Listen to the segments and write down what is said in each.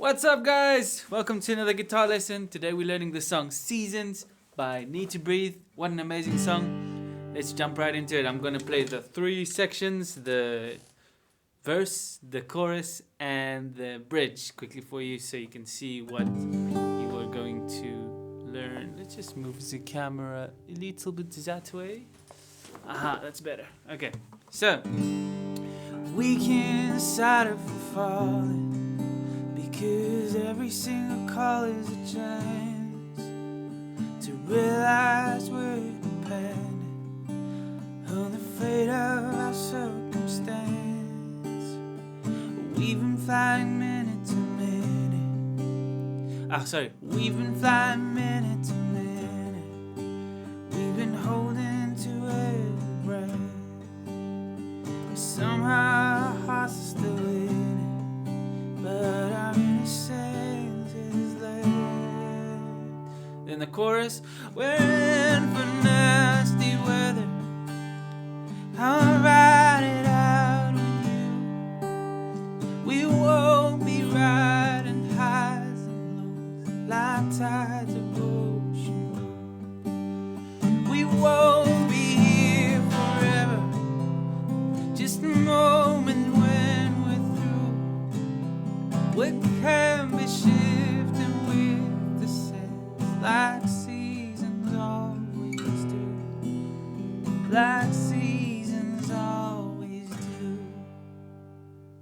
What's up, guys? Welcome to another guitar lesson. Today we're learning the song Seasons by Need to Breathe. What an amazing song. Let's jump right into it. I'm going to play the three sections, the verse, the chorus, and the bridge quickly for you so you can see what you are going to learn. Let's just move the camera a little bit that way. Aha, that's better. Okay, so we can't decide if we're falling, because every single call is a chance to realize we're dependent on the fate of our circumstance. We've been flying minute to minute. We've been flying minute to minute. We've been holding to every breath, but somehow our hearts are still in it. But our innocence is left. Then the chorus, we're in for nasty weather. I'll ride it out with you. We won't be riding highs and lows like tides of ocean. We won't be here forever, just a moment when we're through. We can be shifting with the sands like seasons always do. Like seasons always do.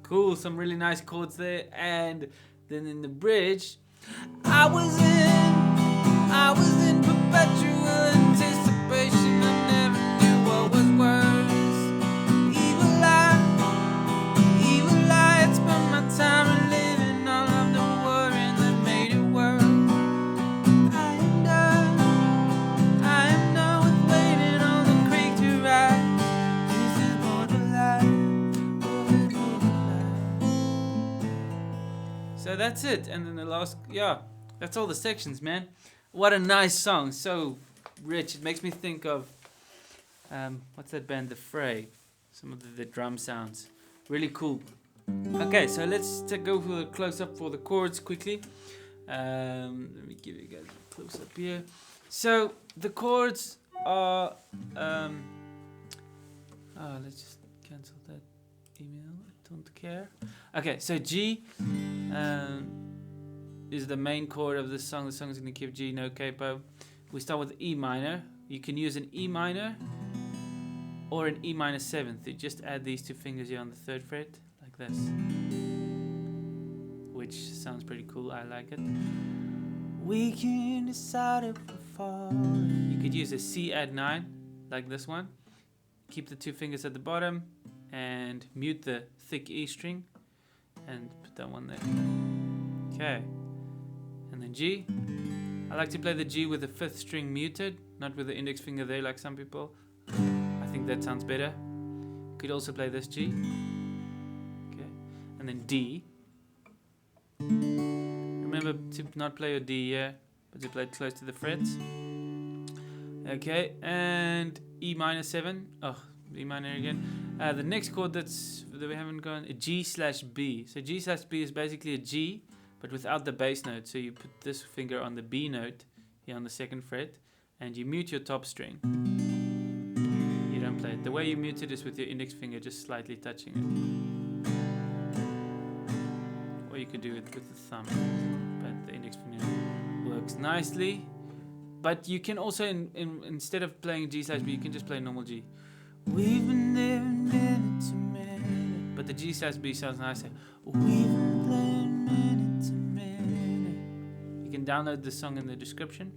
Cool, some really nice chords there. And then in the bridge, I was in perpetual anticipation. I never knew what was worse. Evil lie, it's been my time reliving all of the worry that made it worse. I am done with waiting on the creek to rise. This is more to life, oh, it's more to life. So that's it, and then the last, that's all the sections, man. What a nice song, so rich. It makes me think of what's that band, The Fray? Some of the drum sounds, really cool. Okay, so let's go for a close-up for the chords quickly. Let me give you guys a close-up here. So the chords are let's just cancel that email, I don't care. Okay, so G is the main chord of this song. The song is going to keep G, no capo. We start with E minor. You can use an E minor or an E minor 7th. You just add these two fingers here on the 3rd fret, like this, which sounds pretty cool. I like it. We can decide if we're falling. You could use a C add 9, like this one. Keep the two fingers at the bottom and mute the thick E string and put that one there. Okay, and then G. I like to play the G with the 5th string muted, not with the index finger there like some people. I think that sounds better. You could also play this G. Okay, and then D. Remember to not play your D here, but to play it close to the frets. Okay, and E minor 7. Oh, E minor again. The next chord that we haven't gone, a G/B. So G/B is basically a G, but without the bass note. So you put this finger on the B note here on the 2nd fret, and you mute your top string. You don't play it. The way you mute it is with your index finger just slightly touching it. Or you could do it with the thumb, but the index finger works nicely. But you can also, instead of playing G/B, you can just play normal G. We've been living minute to minute, but the G/B sounds nicer. We've been playing minute to minute. You can download the song in the description.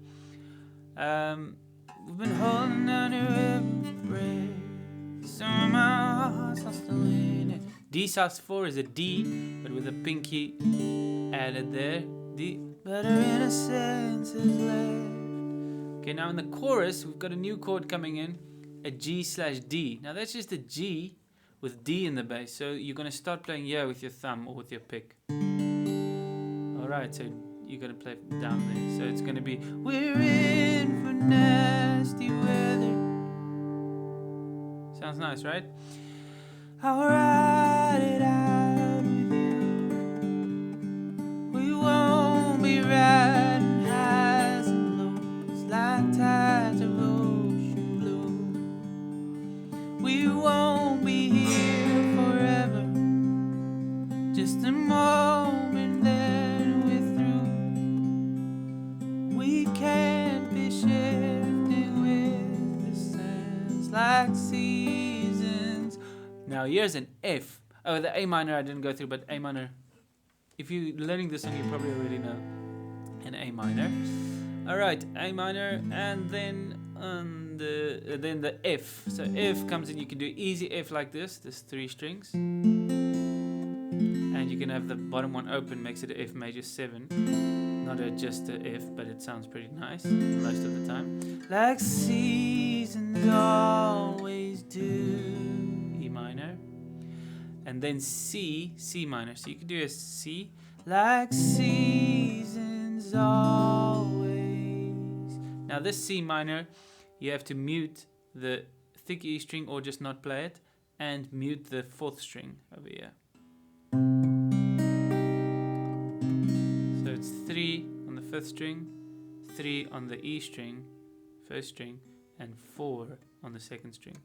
We've been holding on to every breath. Some of my hearts are still in it. D/4 is a D, but with a pinky added there. D, but our innocence is left. Okay, now in the chorus, we've got a new chord coming in, a G/D. Now that's just a G with D in the bass. So you're going to start playing here with your thumb or with your pick. Alright, so you're going to play down there. So it's going to be, we're in for nasty weather. Sounds nice, right? I'll ride it out with you. We home and then we're through. We can't be shifting with the sands like seasons. Now here's an F. Oh, the A minor I didn't go through, but A minor. If you're learning this song, you probably already know an A minor. All right, A minor, and then the F. So F comes in. You can do easy F like this. There's 3 strings, and you can have the bottom one open, makes it a F major 7. Not just a F, but it sounds pretty nice most of the time. Like seasons always do. E minor. And then C minor. So you can do a C, like seasons always. Now this C minor, you have to mute the thick E string or just not play it, and mute the 4th string over here. So it's 3 on the 5th string, 3 on the E string, 1st string, and 4 on the 2nd string.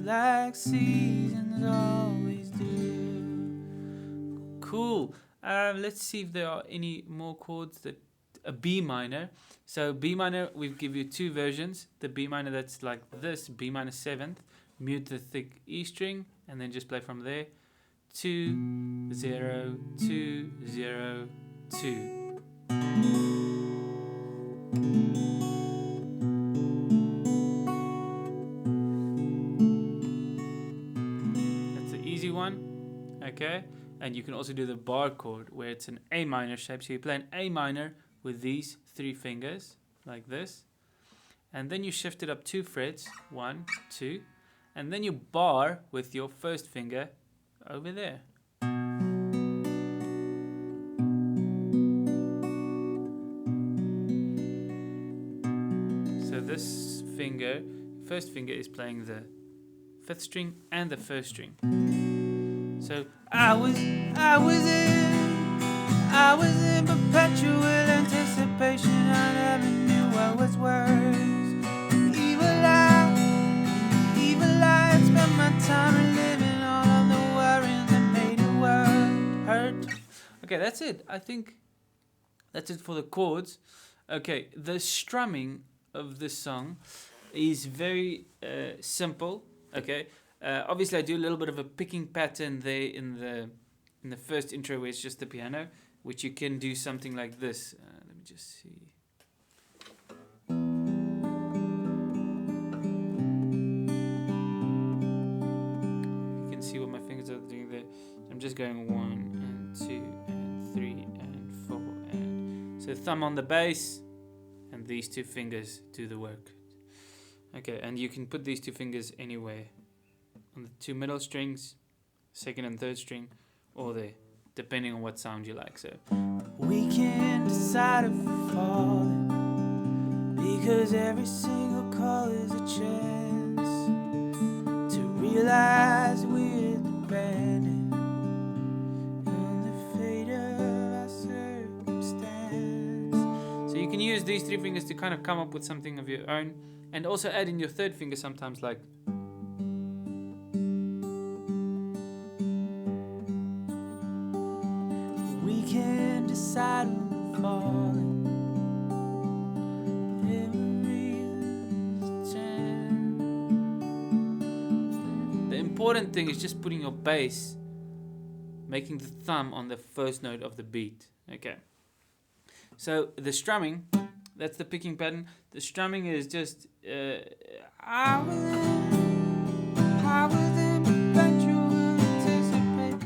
Like seasons always do. Cool. Let's see if there are any more chords that a B minor. So B minor, we give you 2 versions. The B minor that's like this, B minor 7th. Mute the thick E string and then just play from there. 2 0 2 0 2. Okay, and you can also do the bar chord where it's an A minor shape. So you play an A minor with these 3 fingers like this, and then you shift it up 2 frets, 1, 2, and then you bar with your 1st finger over there. So this finger, 1st finger, is playing the 5th string and the 1st string. So I was in perpetual anticipation. I never knew what was worse. Evil eye, spent my time living all of the worries that made the world hurt. Okay, that's it. I think that's it for the chords. Okay, the strumming of this song is very simple. Okay. Obviously, I do a little bit of a picking pattern there in the first intro where it's just the piano, which you can do something like this. Let me just see. You can see what my fingers are doing there. I'm just going 1 and 2 and 3 and 4 and so thumb on the bass, and these 2 fingers do the work. Okay, and you can put these 2 fingers anywhere. On the 2 middle strings, 2nd and 3rd string, or there, depending on what sound you like. So we can't decide if we're falling, because every single call is a chance to realize we're dependent on the fate of our circumstance. So you can use these 3 fingers to kind of come up with something of your own, and also add in your 3rd finger sometimes, like falling. The important thing is just putting your bass, making the thumb on the 1st note of the beat. Okay. So the strumming, that's the picking pattern. The strumming is just I was in perpetual anticipation.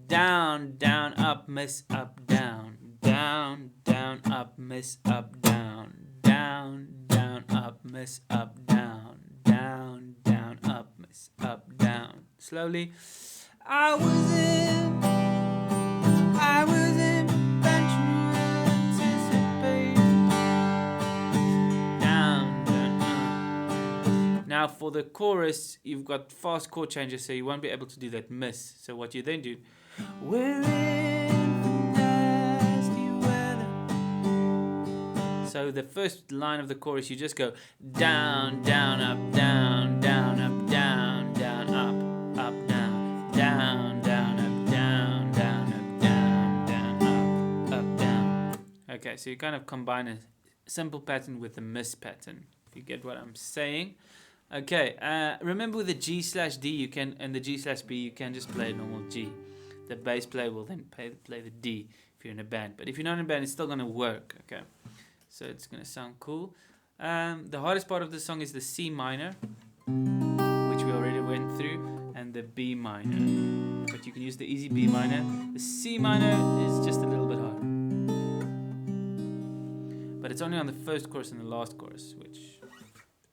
Down, down, up, miss, up, down. Down, down, up, miss, up, down. Down, down, up, miss, up, down. Down, down, up, miss, up, down. Slowly. I was in perpetual anticipation. Down, down, up. Now for the chorus, you've got fast chord changes, so you won't be able to do that miss. So what you then do, we're in. So the first line of the chorus, you just go down, down, up, down, down, up, down, down, up, down, down, down, up, down, down, up, down, down, up, down. Okay, so you kind of combine a simple pattern with a miss pattern, if you get what I'm saying. Okay, remember with the G/D you can, and the G/B you can just play a normal G. The bass player will then play the D if you're in a band. But if you're not in a band, it's still going to work, okay? So it's going to sound cool. The hardest part of the song is the C minor, which we already went through, and the B minor. But you can use the easy B minor. The C minor is just a little bit hard. But it's only on the first chorus and the last chorus, which I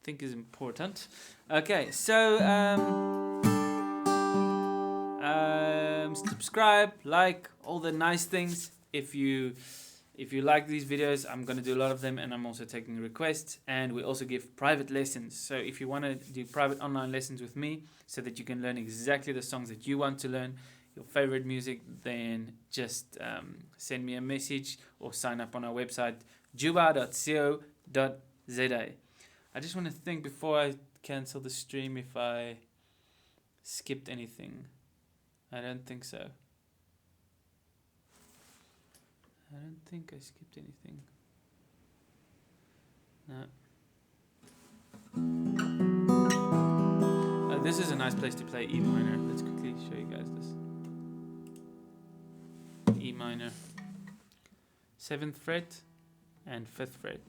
think is important. Okay, so subscribe, like, all the nice things. If you like these videos, I'm going to do a lot of them, and I'm also taking requests, and we also give private lessons. So if you want to do private online lessons with me so that you can learn exactly the songs that you want to learn, your favorite music, then just send me a message or sign up on our website, jooba.co.za. I just want to think before I cancel the stream if I skipped anything. I don't think so. I don't think I skipped anything. No. This is a nice place to play E minor. Let's quickly show you guys this. E minor. 7th fret and 5th fret.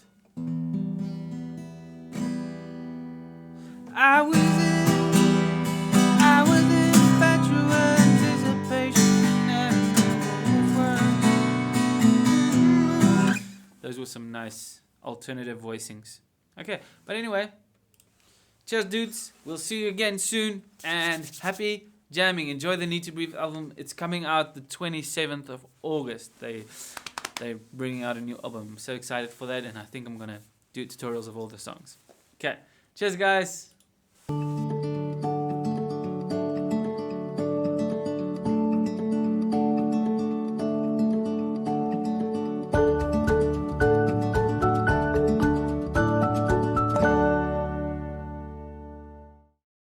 I was in perpetual anticipation. Those were some nice alternative voicings. Okay, but anyway, cheers dudes, we'll see you again soon, and happy jamming. Enjoy the Need to Breathe album. It's coming out the 27th of August. They're bringing out a new album. I'm so excited for that, and I think I'm gonna do tutorials of all the songs. Okay, cheers guys.